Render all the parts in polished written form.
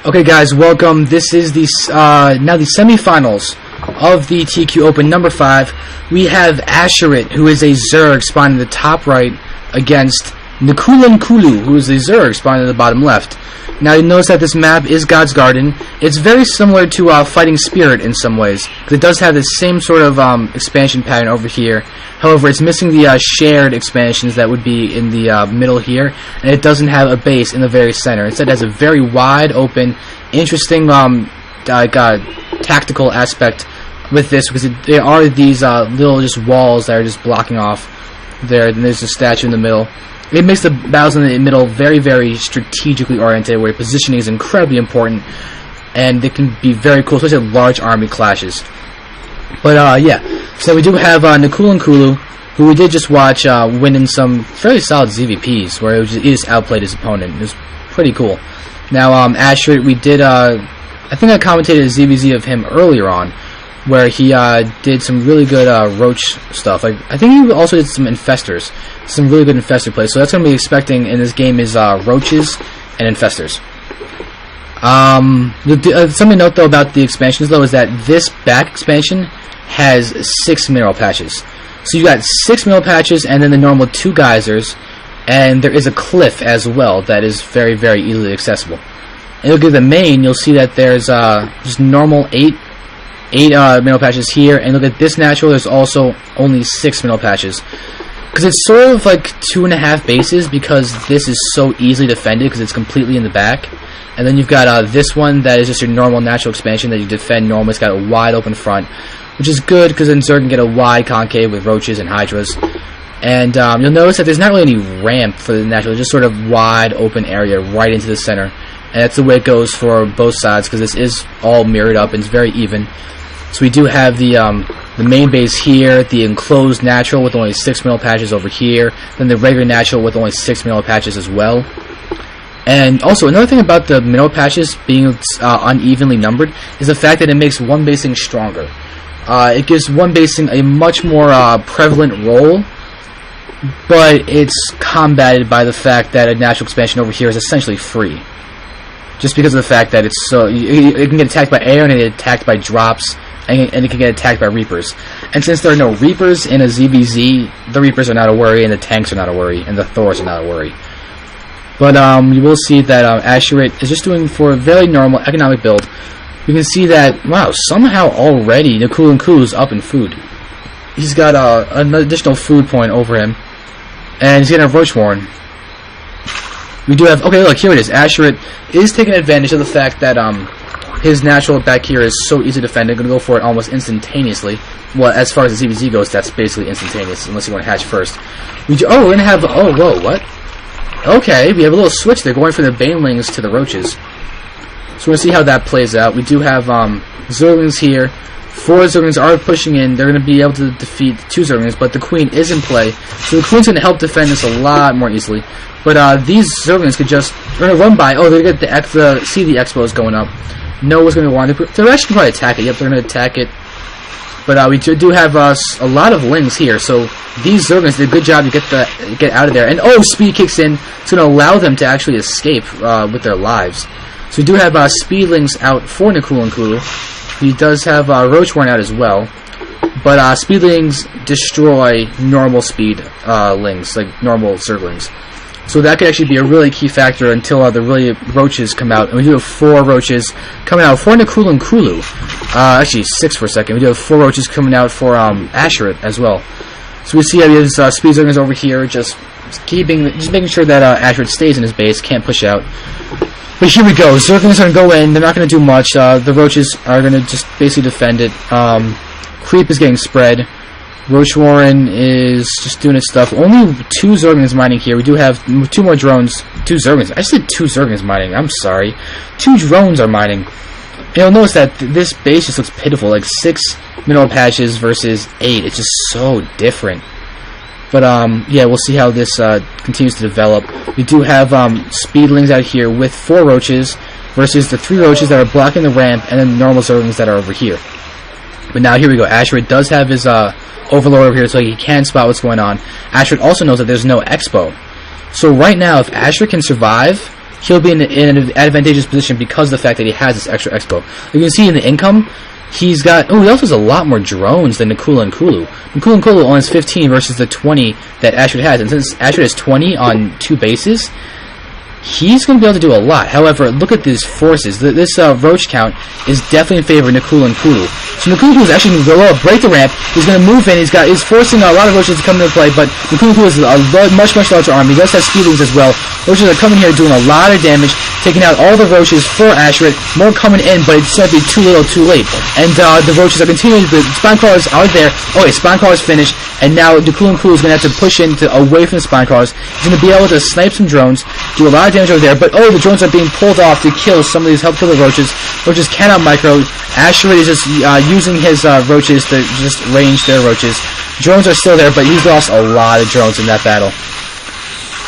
Okay, guys, welcome. This is the now the semifinals of the TQ Open number 5. We have Ascheriit, who is a Zerg, spawned in the top right, against NKULUNKULU, who is a Zerg, spawned in the bottom left. Now, you notice that this map is God's Garden. It's very similar to Fighting Spirit in some ways, because it does have the same sort of expansion pattern over here. However, it's missing the shared expansions that would be in the middle here, and it doesn't have a base in the very center. Instead, it has a very wide open, interesting tactical aspect with this, because there are these little just walls that are just blocking off there, and there's a statue in the middle. It makes the battles in the middle very, very strategically oriented, where positioning is incredibly important, and it can be very cool, especially at large army clashes. But yeah, so we do have NKULUNKULU, who we did just watch win in some fairly solid ZVPs, where he just outplayed his opponent. It was pretty cool. Now, Ascheriit, we did, I think I commentated a ZVZ of him earlier on, where he did some really good roach stuff. Like, I think he also did some infestors, some really good infestor plays. So that's going to be expecting in this game is roaches and infestors. Something to note though about the expansions though is that this back expansion has 6 mineral patches. So you got 6 mineral patches and then the normal 2 geysers, and there is a cliff as well that is very, very easily accessible. And look at the main, you'll see that there's just normal 8 mineral patches here, and look at this natural, there's also only 6 mineral patches. Because it's sort of like 2.5 bases, because this is so easily defended because it's completely in the back. And then you've got this one that is just your normal natural expansion that you defend normally. It's got a wide open front, which is good because then Zerg can get a wide concave with roaches and hydras. And you'll notice that there's not really any ramp for the natural, it's just sort of wide open area right into the center. And that's the way it goes for both sides, because this is all mirrored up and it's very even. So we do have the main base here, the enclosed natural with only 6 mineral patches over here, then the regular natural with only 6 mineral patches as well. And also, another thing about the mineral patches being unevenly numbered is the fact that it makes one basing stronger. It gives one basing a much more prevalent role, but it's combated by the fact that a natural expansion over here is essentially free. Just because of the fact that it's so... It can get attacked by air, and it can get attacked by drops, and it can get attacked by Reapers. And since there are no Reapers in a ZVZ, the Reapers are not a worry, and the tanks are not a worry, and the Thors are not a worry. But you will see that Ascheriit is just doing for a very normal economic build. You can see that, wow, somehow already NKULUNKULU is up in food. He's got an additional food point over him, and he's getting a Roach Warren. We do have, okay, look, here it is. Ascheriit is taking advantage of the fact that his natural back here is so easy to defend. They're going to go for it almost instantaneously. Well, as far as the ZVZ goes, that's basically instantaneous, unless you want to hatch first. We're going to have, oh, whoa, what? Okay, we have a little switch. They're going for the Banelings to the Roaches. So we're going to see how that plays out. We do have Zerglings here. 4 Zerglings are pushing in. They're going to be able to defeat 2 Zerglings, but the Queen is in play. So the Queen's going to help defend this a lot more easily. But these Zerglings could just, they're going to run by. Oh, they're going to get see the Expos going up. Know what's going to go on. They're actually going to attack it. Yep, they're going to attack it. But we do have a lot of Lings here. So these Zerglings did a good job to get out of there. And oh, speed kicks in. It's going to allow them to actually escape with their lives. So we do have Speedlings out for NKULUNKULU. He does have Roach Warren out as well. But Speedlings destroy normal speed Lings, like normal Zerglings. So that could actually be a really key factor until the really Roaches come out. And we do have 4 Roaches coming out for NKULUNKULU. Actually 6 for a second. We do have 4 Roaches coming out for Ascheriit as well. So we see how his speed Zerglings over here, just making sure that Ascheriit stays in his base, can't push out. But here we go. Zerglings are going to go in. They're not going to do much. The Roaches are going to just basically defend it. Creep is getting spread. Roach Warren is just doing its stuff. Only 2 Zerglings mining here. We do have 2 more drones. 2 Zerglings. I said 2 Zerglings mining. I'm sorry. 2 drones are mining. And you'll notice that this base just looks pitiful. Like 6 mineral patches versus 8. It's just so different. But yeah, we'll see how this continues to develop. We do have Speedlings out here with 4 Roaches versus the 3 Roaches that are blocking the ramp, and then the normal Zerglings that are over here. But now here we go. Ascheriit does have his Overlord over here, so he can spot what's going on. Ascheriit also knows that there's no Expo. So right now, if Ascheriit can survive, he'll be in an advantageous position because of the fact that he has this extra expo. You can see in the income, he's got... Oh, he also has a lot more drones than NKULUNKULU. NKULUNKULU only has 15 versus the 20 that Ascheriit has. And since Ascheriit has 20 on 2 bases, he's going to be able to do a lot. However, look at these forces. This roach count is definitely in favor of NKULUNKULU. So NKULUNKULU is actually going to go up, break the ramp. He's going to move in. He's forcing a lot of roaches to come into play, but NKULUNKULU is a much larger army. He does have speedlings as well. Roaches are coming here doing a lot of damage, taking out all the roaches for Ascheriit. More coming in, but it's going to be too little, too late. And the roaches are continuing. The spine crawlers are there. Okay, spine crawlers finished, and now NKULUNKULU is going to have to push away from the spine crawlers. He's going to be able to snipe some drones, do a lot of damage over there, but the drones are being pulled off to kill some of these, help kill the roaches. Roaches cannot micro. Ascheriit is just using his roaches to just range their roaches. Drones are still there, but he's lost a lot of drones in that battle.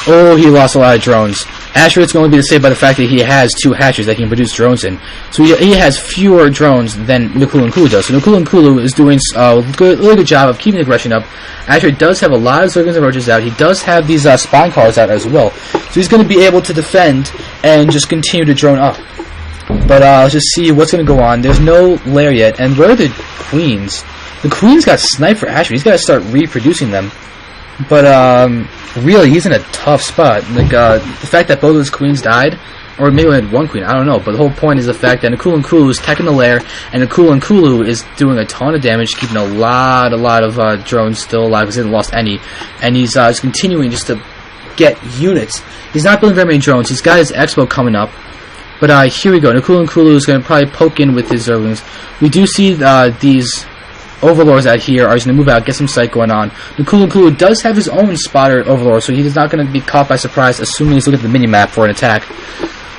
Oh, he lost a lot of drones. Ascheriit's going to be saved by the fact that he has 2 hatcheries that he can produce drones in. So he has fewer drones than NKULUNKULU does. So NKULUNKULU is doing a really good job of keeping the aggression up. Ascheriit does have a lot of Zerglings and roaches out. He does have these spine crawlers out as well. So he's going to be able to defend and just continue to drone up. But let's just see what's going to go on. There's no lair yet. And where are the queens? The queens got sniped for Ascheriit. He's got to start reproducing them. But really, he's in a tough spot. Like the fact that both of his queens died, or maybe only had 1 queen, I don't know. But the whole point is the fact that NKULUNKULU is teching the lair, and NKULUNKULU is doing a ton of damage, keeping a lot of drones still alive because he hasn't lost any, and he's continuing just to get units. He's not building very many drones. He's got his expo coming up. But here we go. NKULUNKULU is going to probably poke in with his Zerglings. We do see these overlords out here are just going to move out, get some sight going on. NKULUNKULU does have his own spotter overlord, so he's not going to be caught by surprise, assuming he's looking at the mini-map for an attack.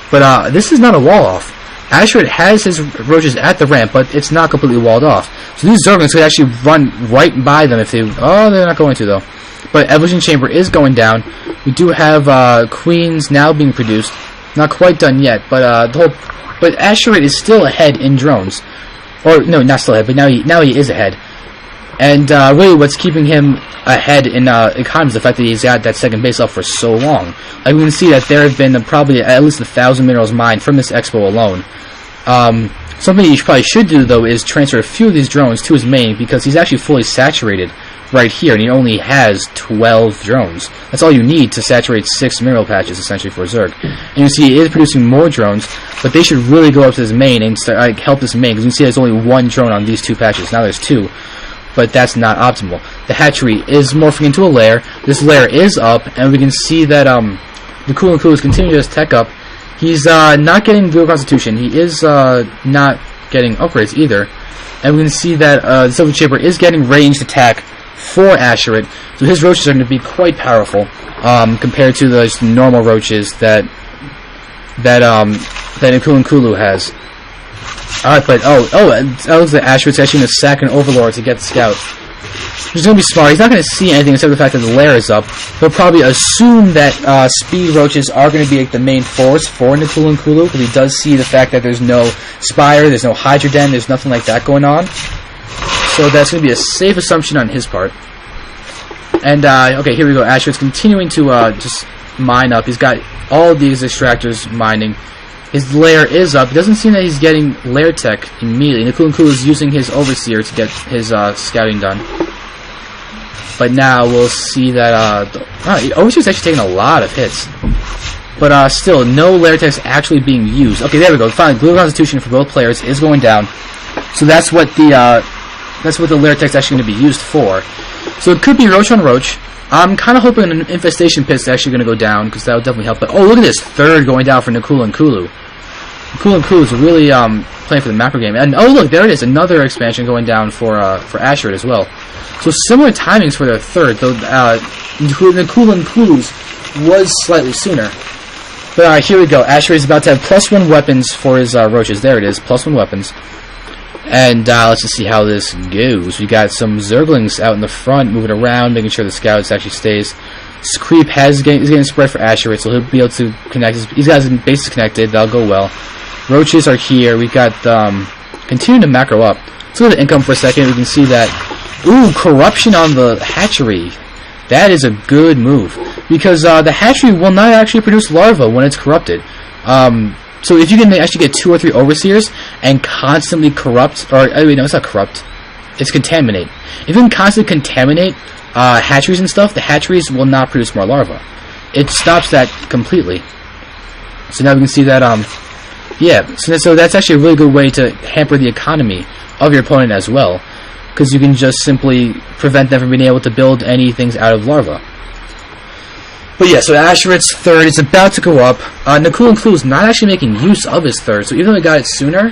But this is not a wall-off. Ascheriit has his roaches at the ramp, but it's not completely walled off. So these Zerglings could actually run right by them if they... Oh, they're not going to, though. But Evolution Chamber is going down. We do have queens now being produced. Not quite done yet, but but Ascheriit is still ahead in drones. Or no, not still ahead, but now he is ahead. And really, what's keeping him ahead in economy is the fact that he's got that second base up for so long. Like we can see that there have been probably at least 1,000 minerals mined from this expo alone. Something he probably should do though is transfer a few of these drones to his main because he's actually fully saturated right here, and he only has 12 drones. That's all you need to saturate 6 mineral patches, essentially, for Zerg. And you see he is producing more drones, but they should really go up to his main and start, help this main, because you can see there's only 1 drone on these 2 patches. Now there's 2, but that's not optimal. The hatchery is morphing into a lair. This lair is up, and we can see that NKULUNKULU is continuing to just tech up. He's not getting dual constitution. He is not getting upgrades either. And we can see that the Silver Chamber is getting ranged attack for Ascheriit, so his roaches are going to be quite powerful compared to those normal roaches that NKULUNKULU has. Alright, but that was the Ascheriit's actually going to sack an overlord to get the scout. He's going to be smart. He's not going to see anything except the fact that the lair is up. He'll probably assume that speed roaches are going to be like the main force for NKULUNKULU, because he does see the fact that there's no spire, there's no hydra den, there's nothing like that going on. So that's going to be a safe assumption on his part. And, okay, here we go. Ascheriit's continuing to just mine up. He's got all of these extractors mining. His lair is up. It doesn't seem that he's getting lair tech immediately. NKULUNKULU is using his overseer to get his scouting done. But now we'll see that overseer's actually taking a lot of hits. But still, no lair tech's actually being used. Okay, there we go. Finally, Blue Constitution for both players is going down. So that's what the lair tech's actually going to be used for. So it could be Roach on Roach. I'm kind of hoping an Infestation Pit's actually going to go down, because that would definitely help. But, oh, look at this third going down for NKULUNKULU. NKULUNKULU is really playing for the macro game. And, oh, look, there it is. Another expansion going down for Ascheriit as well. So similar timings for their third, though NKULUNKULU's was slightly sooner. But here we go. Ascheriit is about to have +1 weapons for his roaches. There it is, +1 weapons. And let's just see how this goes. We got some Zerglings out in the front, moving around, making sure the scouts actually stays. This creep is getting spread for Ascheriit, so he'll be able to connect. He's got his bases connected. That'll go well. Roaches are here. We got continuing to macro up. Let's go to the income for a second. We can see that. Ooh, corruption on the hatchery. That is a good move, because the hatchery will not actually produce larvae when it's corrupted. So if you can actually get 2 or 3 overseers and constantly corrupt, or I mean, no, it's not corrupt, it's contaminate. If you can constantly contaminate hatcheries and stuff, the hatcheries will not produce more larvae. It stops that completely. So now we can see that, yeah, so that's actually a really good way to hamper the economy of your opponent as well, because you can just simply prevent them from being able to build any things out of larvae. But yeah, so Ascheriit's third is about to go up. NKULUNKULU is not actually making use of his third, so even though he got it sooner,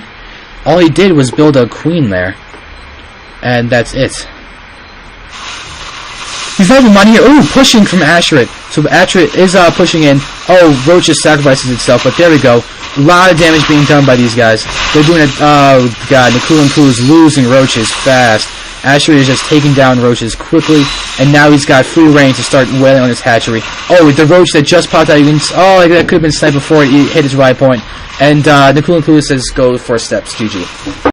all he did was build a queen there. And that's it. He's not even money here. Ooh, pushing from Ascheriit. So Ascheriit is pushing in. Oh, Roach just sacrifices itself, but there we go. A lot of damage being done by these guys. They're doing it. Oh god, NKULUNKULU is losing Roaches fast. Ascheriit is just taking down Roaches quickly, and now he's got free reign to start wailing on his hatchery. Oh, the Roach that just popped out, oh, that could have been sniped before he hit his ride point. And NKULUNKULU says go for steps, GG.